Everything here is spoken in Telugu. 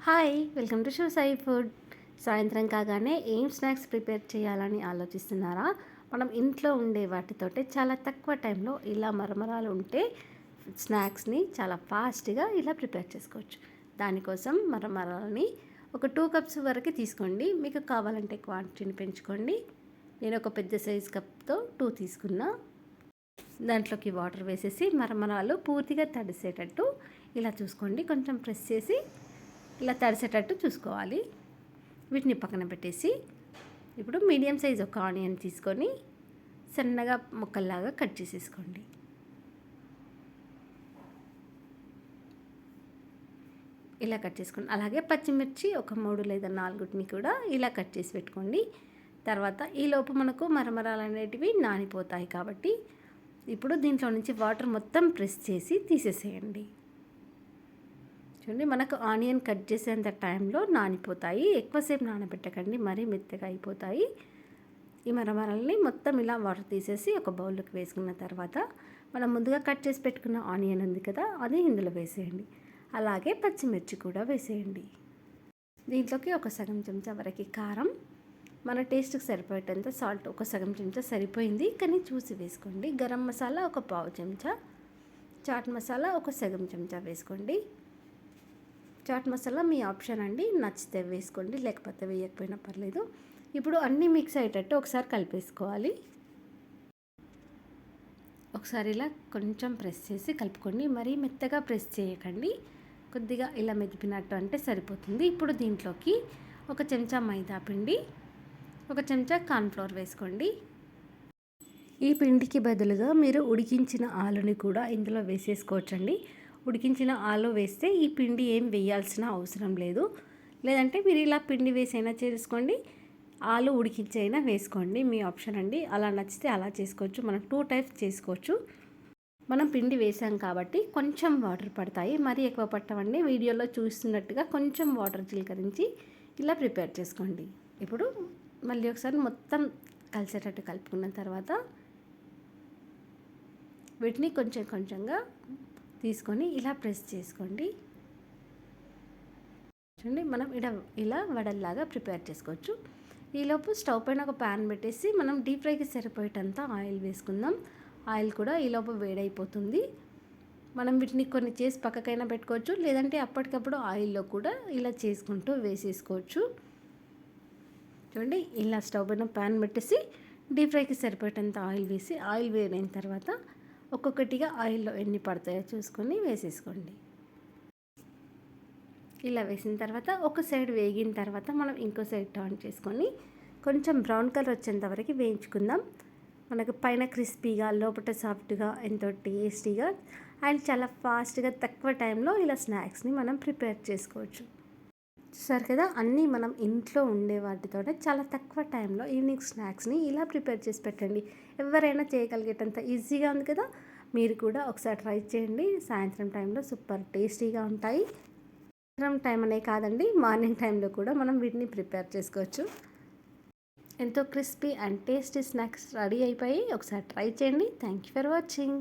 Hi, welcome to show Sai food. సాయంత్రం కాగానే ఏం స్నాక్స్ ప్రిపేర్ చేయాలని ఆలోచిస్తున్నారా? మనం ఇంట్లో ఉండే వాటితోటే చాలా తక్కువ టైంలో ఇలా మరమరాలు ఉంటే స్నాక్స్ని చాలా ఫాస్ట్గా ఇలా ప్రిపేర్ చేసుకోవచ్చు. దానికోసం మరమరాలని ఒక 2 కప్స్ వరకు తీసుకోండి. మీకు కావాలంటే క్వాంటిటీని పెంచుకోండి. నేను ఒక పెద్ద సైజ్ కప్తో 2 తీసుకున్నా. దాంట్లోకి వాటర్ వేసేసి మరమరాలు పూర్తిగా తడిసేటట్టు ఇలా చూసుకోండి. కొంచెం ప్రెస్ చేసి ఇలా తడిసేటట్టు చూసుకోవాలి. వీటిని పక్కన పెట్టేసి ఇప్పుడు మీడియం సైజ్ ఒక ఆనియన్ తీసుకొని సన్నగా ముక్కల్లాగా కట్ చేసేసుకోండి. ఇలా కట్ చేసుకోండి. అలాగే పచ్చిమిర్చి ఒక 3 లేదా 4 కూడా ఇలా కట్ చేసి పెట్టుకోండి. తర్వాత ఈలోపు మనకు మరమరాలు అనేటివి నానిపోతాయి కాబట్టి ఇప్పుడు దీంట్లో నుంచి వాటర్ మొత్తం ప్రెస్ చేసి తీసేసేయండి. చూడండి, మనకు ఆనియన్ కట్ చేసేంత టైంలో నానిపోతాయి. ఎక్కువసేపు నానబెట్టకండి, మరీ మెత్తగా అయిపోతాయి. ఈ మరమరాలని మొత్తం ఇలా వాటర్ తీసేసి ఒక బౌల్లోకి వేసుకున్న తర్వాత మనం ముందుగా కట్ చేసి పెట్టుకున్న ఆనియన్ ఉంది కదా, అది ఇందులో వేసేయండి. అలాగే పచ్చిమిర్చి కూడా వేసేయండి. దీంట్లోకి ఒక సగం చెంచా వరకు కారం, మన టేస్ట్కి సరిపోయేటంత సాల్ట్ ఒక సగం చెంచా సరిపోయింది, కానీ చూసి వేసుకోండి. గరం మసాలా ఒక పావు చెంచా, చాట్ మసాలా ఒక సగం చెంచా వేసుకోండి. చాట్ మసాలా మీ ఆప్షన్ అండి, నచ్చితే వేసుకోండి, లేకపోతే వేయకపోయినా పర్లేదు. ఇప్పుడు అన్నీ మిక్స్ అయ్యేటట్టు ఒకసారి కలిపేసుకోవాలి. ఒకసారి ఇలా కొంచెం ప్రెస్ చేసి కలుపుకోండి. మరీ మెత్తగా ప్రెస్ చేయకండి, కొద్దిగా ఇలా మెదిపినట్టు అంటే సరిపోతుంది. ఇప్పుడు దీంట్లోకి ఒక చెంచా మైదా పిండి, ఒక చెంచా కార్న్ఫ్లోర్ వేసుకోండి. ఈ పిండికి బదులుగా మీరు ఉడికించిన ఆలుని కూడా ఇందులో వేసేసుకోవచ్చండి. ఉడికించిన ఆలు వేస్తే ఈ పిండి ఏం వేయాల్సిన అవసరం లేదు. లేదంటే మీరు ఇలా పిండి వేసైనా చేసుకోండి, ఆలు ఉడికించైనా వేసుకోండి, మీ ఆప్షన్ అండి. అలా నచ్చితే అలా చేసుకోవచ్చు. మనం 2 టైప్స్ చేసుకోవచ్చు. మనం పిండి వేసాం కాబట్టి కొంచెం వాటర్ పడతాయి, మరీ ఎక్కువ పట్టవండి. వీడియోలో చూస్తున్నట్టుగా కొంచెం వాటర్ చిలకరించి ఇలా ప్రిపేర్ చేసుకోండి. ఇప్పుడు మళ్ళీ ఒకసారి మొత్తం కలిసేటట్టు కలుపుకున్న తర్వాత వీటిని కొంచెం కొంచెంగా తీసుకొని ఇలా ప్రెస్ చేసుకోండి. చూడండి, మనం ఇలా వడల్లాగా ప్రిపేర్ చేసుకోవచ్చు. ఈలోపు స్టవ్ పైన ఒక ప్యాన్ పెట్టేసి మనం డీప్ ఫ్రైకి సరిపోయేటంత ఆయిల్ వేసుకుందాం. ఆయిల్ కూడా ఈలోపు వేడైపోతుంది. మనం వీటిని కొన్ని చేసి పక్కకైనా పెట్టుకోవచ్చు, లేదంటే అప్పటికప్పుడు ఆయిల్లో కూడా ఇలా చేసుకుంటూ వేసేసుకోవచ్చు. చూడండి, ఇలా స్టవ్ పైన ప్యాన్ పెట్టేసి డీప్ ఫ్రైకి సరిపోయేటంత ఆయిల్ వేసి, ఆయిల్ వేడైన తర్వాత ఒక్కొక్కటిగా ఆయిల్లో ఎన్ని పడతాయో చూసుకొని వేసేసుకోండి. ఇలా వేసిన తర్వాత ఒక సైడ్ వేగిన తర్వాత మనం ఇంకో సైడ్ టర్న్ చేసుకొని కొంచెం బ్రౌన్ కలర్ వచ్చేంత వరకు వేయించుకుందాం. మనకు పైన క్రిస్పీగా, లోపల సాఫ్ట్గా, ఎంతో టేస్టీగా అండ్ చాలా ఫాస్ట్గా తక్కువ టైంలో ఇలా స్నాక్స్ని మనం ప్రిపేర్ చేసుకోవచ్చు. చూసారు కదా, అన్నీ మనం ఇంట్లో ఉండే వాటితోనే చాలా తక్కువ టైంలో ఈవినింగ్ స్నాక్స్ని ఇలా ప్రిపేర్ చేసి పెట్టండి. ఎవరైనా చేయగలిగేటంత ఈజీగా ఉంది కదా. మీరు కూడా ఒకసారి ట్రై చేయండి. సాయంత్రం టైంలో సూపర్ టేస్టీగా ఉంటాయి. సాయంత్రం టైం అనే కాదండి, మార్నింగ్ టైంలో కూడా మనం వీటిని ప్రిపేర్ చేసుకోవచ్చు. ఎంతో crispy and tasty snacks ready అయిపోయి ఒకసారి ట్రై చేయండి. Thank you for watching.